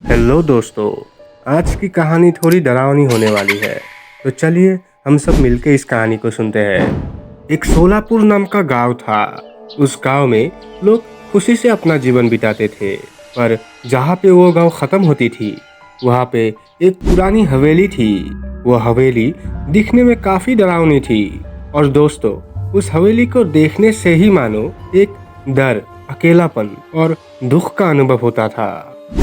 Hello दोस्तों। आज की कहानी थोड़ी डरावनी होने वाली है, तो चलिए हम सब मिलके इस कहानी को सुनते हैं। एक सोलापुर नाम का गांव था। उस गांव में लोग खुशी से अपना जीवन बिताते थे, पर जहाँ पे वो गांव खत्म होती थी वहाँ पे एक पुरानी हवेली थी। वो हवेली दिखने में काफी डरावनी थी और दोस्तों, उस हवेली को देखने से ही मानो एक डर, अकेलापन और दुख का अनुभव होता था।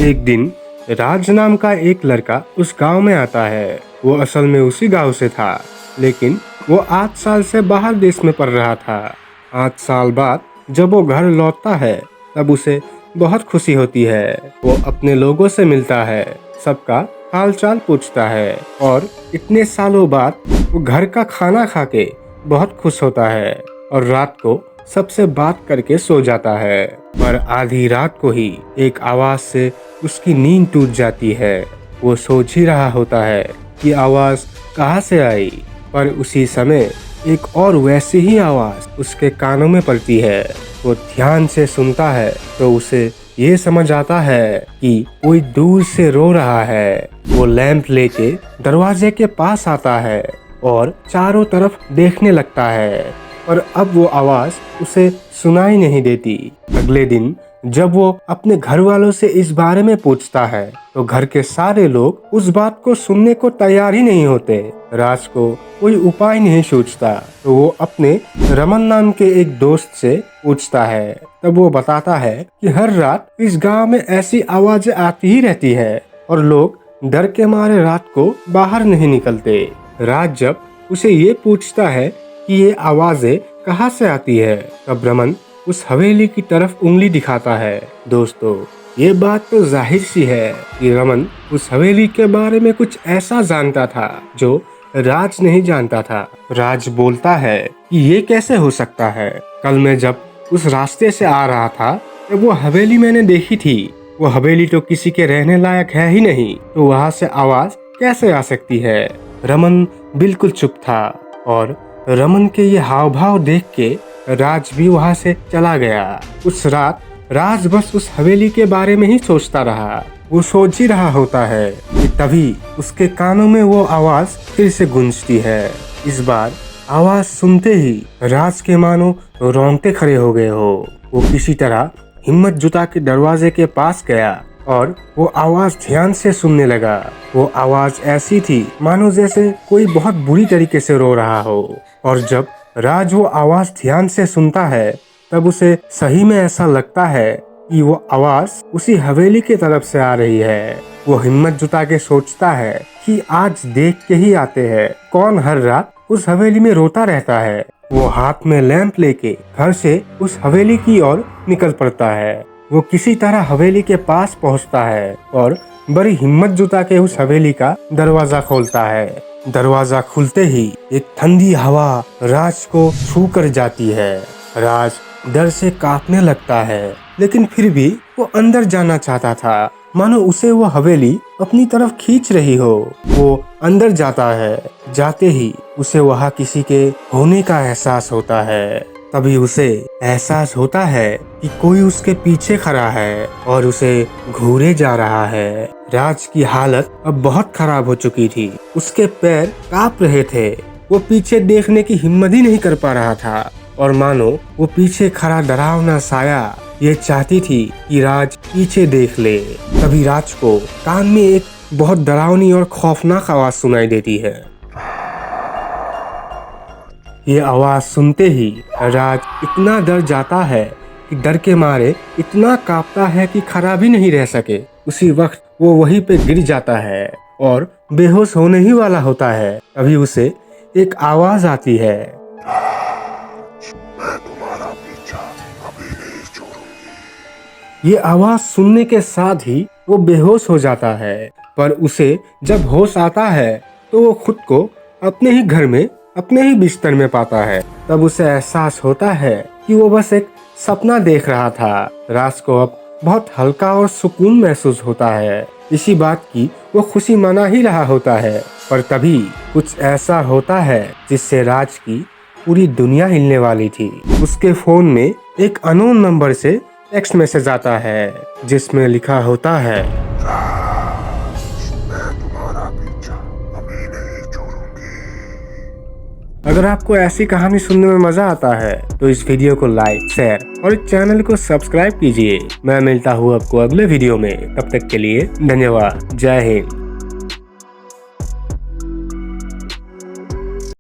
एक दिन राज नाम का एक लड़का उस गांव में आता है। वो असल में उसी गांव से था, लेकिन वो 8 साल से बाहर देश में पढ़ रहा था। 8 साल बाद जब वो घर लौटता है तब उसे बहुत खुशी होती है। वो अपने लोगों से मिलता है, सबका हालचाल पूछता है और इतने सालों बाद वो घर का खाना खा के बहुत खुश होता है और रात को सबसे बात करके सो जाता है। पर आधी रात को ही एक आवाज से उसकी नींद टूट जाती है। वो सोच ही रहा होता है कि आवाज कहाँ से आई, पर उसी समय एक और वैसी ही आवाज उसके कानों में पड़ती है। वो ध्यान से सुनता है तो उसे ये समझ आता है कि कोई दूर से रो रहा है। वो लैंप लेके दरवाजे के पास आता है और चारों तरफ देखने लगता है, पर अब वो आवाज उसे सुनाई नहीं देती। अगले दिन जब वो अपने घर वालों से इस बारे में पूछता है तो घर के सारे लोग उस बात को सुनने को तैयार ही नहीं होते। राज को कोई उपाय नहीं सूझता तो वो अपने रमन नाम के एक दोस्त से पूछता है। तब वो बताता है कि हर रात इस गांव में ऐसी आवाजें आती ही रहती है और लोग डर के मारे रात को बाहर नहीं निकलते। राज जब उसे ये पूछता है कि ये आवाजें कहाँ से आती है, तब रमन उस हवेली की तरफ उंगली दिखाता है। दोस्तों, ये बात तो जाहिर सी है कि रमन उस हवेली के बारे में कुछ ऐसा जानता था जो राज नहीं जानता था। राज बोलता है कि ये कैसे हो सकता है, कल मैं जब उस रास्ते से आ रहा था तब वो हवेली मैंने देखी थी। वो हवेली तो किसी के रहने लायक है ही नहीं, तो वहाँ से आवाज कैसे आ सकती है। रमन बिल्कुल चुप था और रमन के ये हाव भाव देख के राज भी वहाँ से चला गया। उस रात राज बस उस हवेली के बारे में ही सोचता रहा। वो सोच ही रहा होता है कि तभी उसके कानों में वो आवाज फिर से गूंजती है। इस बार आवाज सुनते ही राज के मानो रोंगटे खड़े हो गए हो। वो किसी तरह हिम्मत जुटा के दरवाजे के पास गया और वो आवाज ध्यान से सुनने लगा। वो आवाज ऐसी थी मानो जैसे कोई बहुत बुरी तरीके से रो रहा हो। और जब राज वो आवाज ध्यान से सुनता है तब उसे सही में ऐसा लगता है कि वो आवाज उसी हवेली की तरफ से आ रही है। वो हिम्मत जुटा के सोचता है कि आज देख के ही आते हैं कौन हर रात उस हवेली में रोता रहता है। वो हाथ में लैंप लेके घर से उस हवेली की ओर निकल पड़ता है। वो किसी तरह हवेली के पास पहुंचता है और बड़ी हिम्मत जुटा के उस हवेली का दरवाजा खोलता है। दरवाजा खुलते ही एक ठंडी हवा राज को छू कर जाती है। राज डर से कांपने लगता है, लेकिन फिर भी वो अंदर जाना चाहता था, मानो उसे वो हवेली अपनी तरफ खींच रही हो। वो अंदर जाता है। जाते ही उसे वहाँ किसी के होने का एहसास होता है। तभी उसे एहसास होता है कि कोई उसके पीछे खड़ा है और उसे घूरे जा रहा है। राज की हालत अब बहुत खराब हो चुकी थी। उसके पैर कांप रहे थे। वो पीछे देखने की हिम्मत ही नहीं कर पा रहा था और मानो वो पीछे खड़ा डरावना साया ये चाहती थी कि राज पीछे देख ले। तभी राज को कान में एक बहुत डरावनी और खौफनाक आवाज सुनाई देती है। ये आवाज सुनते ही राज इतना डर जाता है कि डर के मारे इतना कांपता है कि खड़ा भी नहीं रह सके। उसी वक्त वो वहीं पे गिर जाता है और बेहोश होने ही वाला होता है। तभी उसे एक आवाज आती है, मैं तुम्हारा पीछा कभी नहीं छोड़ूंगी। ये आवाज सुनने के साथ ही वो बेहोश हो जाता है। पर उसे जब होश आता है तो वो खुद को अपने ही घर में अपने ही बिस्तर में पाता है। तब उसे एहसास होता है कि वो बस एक सपना देख रहा था। राज को अब बहुत हल्का और सुकून महसूस होता है। इसी बात की वो खुशी मना ही रहा होता है, पर तभी कुछ ऐसा होता है जिससे राज की पूरी दुनिया हिलने वाली थी। उसके फोन में एक अननोन नंबर से टेक्स्ट मैसेज आता है जिसमें लिखा होता है, राज, मैं तुम्हारा पीछा अभी नहीं छोड़ूंगी। ये आवाज सुनते ही राज एकदम से डर जाता है। वो अपने बेड से उठता है और जिसमें लिखा होता है, अगर आपको ऐसी कहानी सुनने में मजा आता है तो इस वीडियो को लाइक, शेयर और इस चैनल को सब्सक्राइब कीजिए। मैं मिलता हूँ आपको अगले वीडियो में, तब तक के लिए धन्यवाद। जय हिंद।